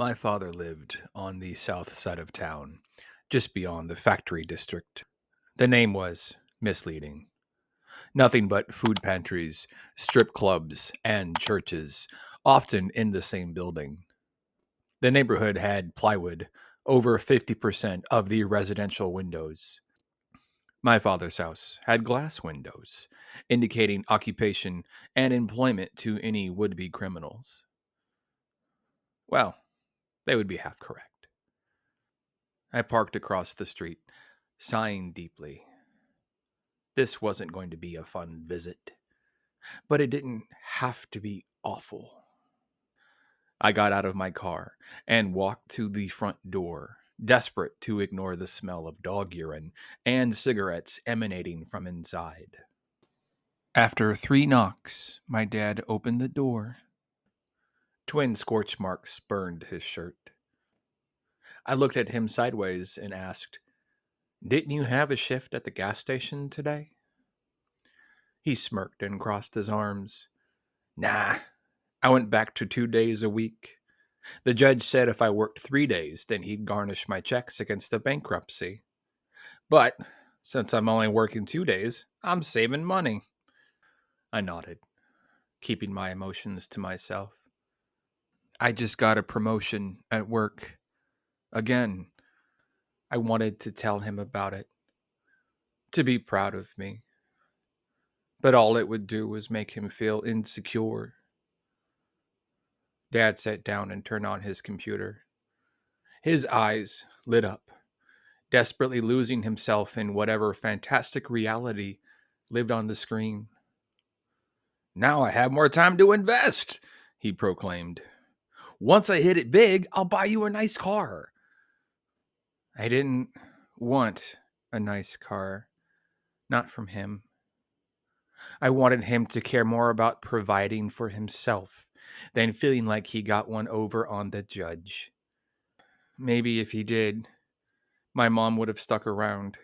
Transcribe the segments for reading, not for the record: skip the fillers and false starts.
My father lived on the south side of town, just beyond the factory district. The name was misleading. Nothing but food pantries, strip clubs, and churches, often in the same building. The neighborhood had plywood, over 50% of the residential windows. My father's house had glass windows, indicating occupation and employment to any would be criminals. Well, they would be half correct. I parked across the street, sighing deeply. This wasn't going to be a fun visit, but it didn't have to be awful. I got out of my car and walked to the front door, desperate to ignore the smell of dog urine and cigarettes emanating from inside. After 3 knocks, my dad opened the door. Twin scorch marks burned his shirt. I looked at him sideways and asked, "Didn't you have a shift at the gas station today?" He smirked and crossed his arms. "Nah, I went back to 2 days a week. The judge said if I worked 3 days, then he'd garnish my checks against the bankruptcy. But since I'm only working 2 days, I'm saving money." I nodded, keeping my emotions to myself. I just got a promotion at work. Again, I wanted to tell him about it, to be proud of me. But all it would do was make him feel insecure. Dad sat down and turned on his computer. His eyes lit up, desperately losing himself in whatever fantastic reality lived on the screen. "Now I have more time to invest," he proclaimed. "Once I hit it big, I'll buy you a nice car." I didn't want a nice car, not from him. I wanted him to care more about providing for himself than feeling like he got one over on the judge. Maybe if he did, my mom would have stuck around.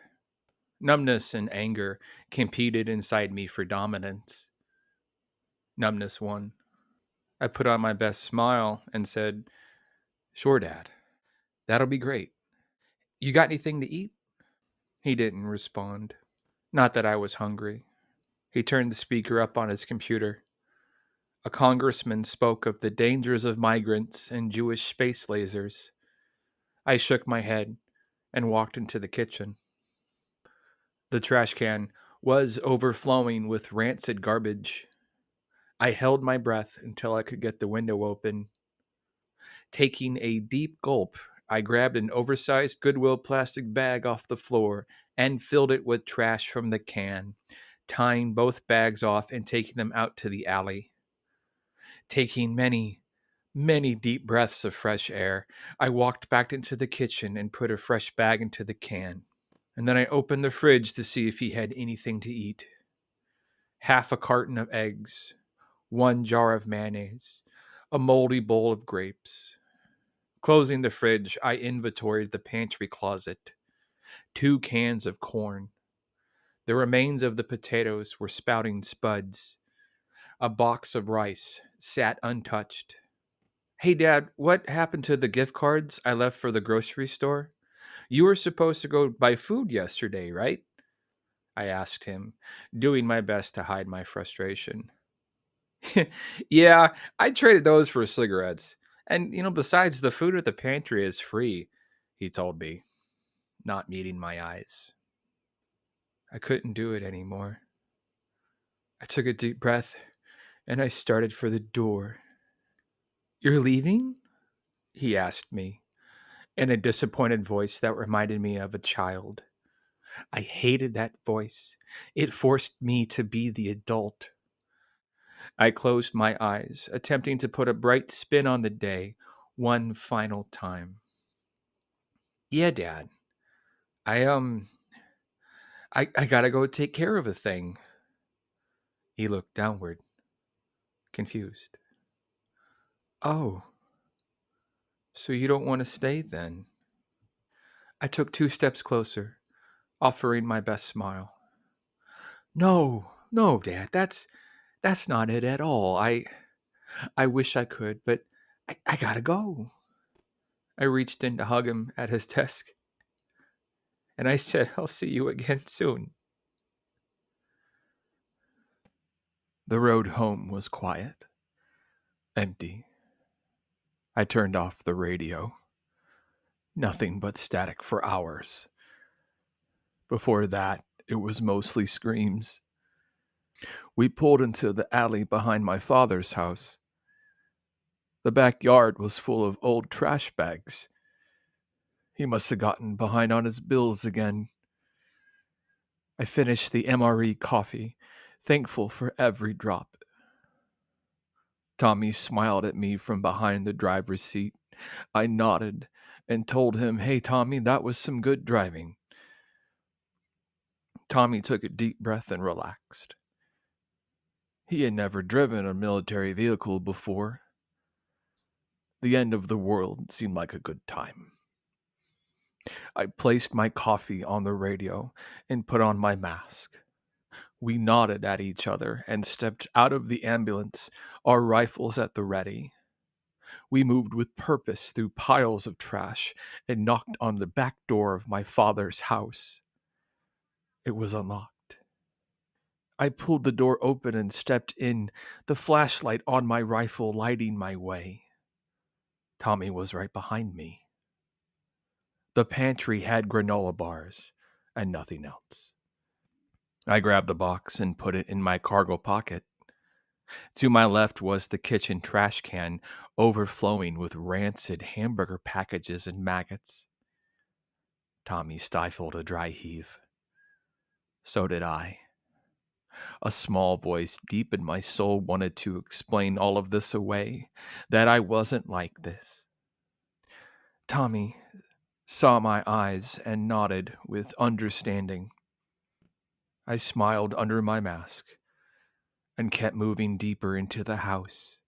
Numbness and anger competed inside me for dominance. Numbness won. I put on my best smile and said, "Sure, Dad. That'll be great. You got anything to eat?" He didn't respond. Not that I was hungry. He turned the speaker up on his computer. A congressman spoke of the dangers of migrants and Jewish space lasers. I shook my head and walked into the kitchen. The trash can was overflowing with rancid garbage. I held my breath until I could get the window open. Taking a deep gulp, I grabbed an oversized Goodwill plastic bag off the floor and filled it with trash from the can, tying both bags off and taking them out to the alley. Taking many, many deep breaths of fresh air, I walked back into the kitchen and put a fresh bag into the can. And then I opened the fridge to see if he had anything to eat. Half a carton of eggs, 1 jar of mayonnaise, a moldy bowl of grapes. Closing the fridge, I inventoried the pantry closet. 2 cans of corn. The remains of the potatoes were spouting spuds. A box of rice sat untouched. "Hey, Dad, what happened to the gift cards I left for the grocery store? You were supposed to go buy food yesterday, right?" I asked him, doing my best to hide my frustration. "Yeah, I traded those for cigarettes. And, besides, the food at the pantry is free," he told me, not meeting my eyes. I couldn't do it anymore. I took a deep breath and I started for the door. "You're leaving?" he asked me, in a disappointed voice that reminded me of a child. I hated that voice. It forced me to be the adult. I closed my eyes, attempting to put a bright spin on the day one final time. "Yeah, Dad. I I gotta go take care of a thing." He looked downward, confused. "Oh, so you don't want to stay then?" I took 2 steps closer, offering my best smile. "No, no, Dad, that's not it at all. I wish I could, but I gotta go." I reached in to hug him at his desk, and I said, I'll see you again soon. The road home was quiet, empty. I turned off the radio. Nothing but static for hours. Before that, it was mostly screams. We pulled into the alley behind my father's house. The backyard was full of old trash bags. He must have gotten behind on his bills again. I finished the MRE coffee, thankful for every drop. Tommy smiled at me from behind the driver's seat. I nodded and told him, "Hey, Tommy, that was some good driving." Tommy took a deep breath and relaxed. He had never driven a military vehicle before. The end of the world seemed like a good time. I placed my coffee on the radio and put on my mask. We nodded at each other and stepped out of the ambulance, our rifles at the ready. We moved with purpose through piles of trash and knocked on the back door of my father's house. It was unlocked. I pulled the door open and stepped in, the flashlight on my rifle lighting my way. Tommy was right behind me. The pantry had granola bars and nothing else. I grabbed the box and put it in my cargo pocket. To my left was the kitchen trash can, overflowing with rancid hamburger packages and maggots. Tommy stifled a dry heave. So did I. A small voice deep in my soul wanted to explain all of this away, that I wasn't like this. Tommy saw my eyes and nodded with understanding. I smiled under my mask and kept moving deeper into the house.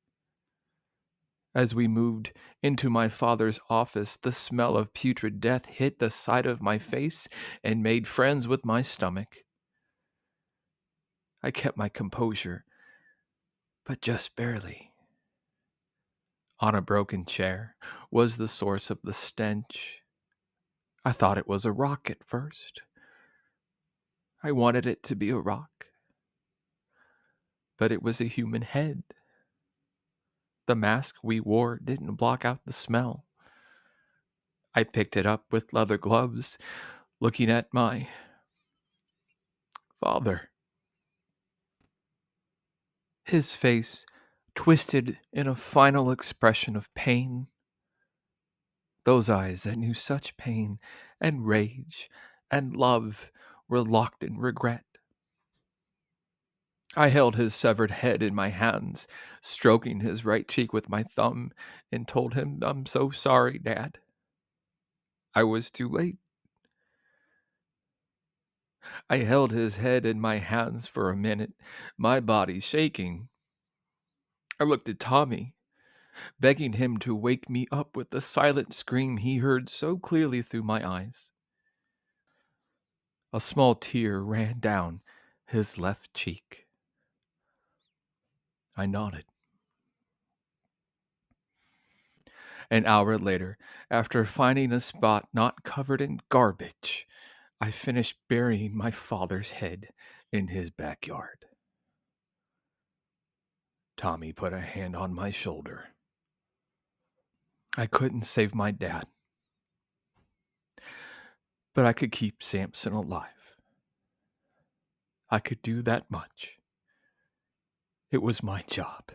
As we moved into my father's office, the smell of putrid death hit the side of my face and made friends with my stomach. I kept my composure, but just barely. On a broken chair was the source of the stench. I thought it was a rock at first. I wanted it to be a rock. But it was a human head. The mask we wore didn't block out the smell. I picked it up with leather gloves, looking at my father. His face twisted in a final expression of pain. Those eyes that knew such pain and rage and love were locked in regret. I held his severed head in my hands, stroking his right cheek with my thumb, and told him, "I'm so sorry, Dad. I was too late." I held his head in my hands for a minute, my body shaking. I looked at Tommy, begging him to wake me up with the silent scream he heard so clearly through my eyes. A small tear ran down his left cheek. I nodded. An hour later, after finding a spot not covered in garbage, I finished burying my father's head in his backyard. Tommy put a hand on my shoulder. I couldn't save my dad, but I could keep Samson alive. I could do that much. It was my job.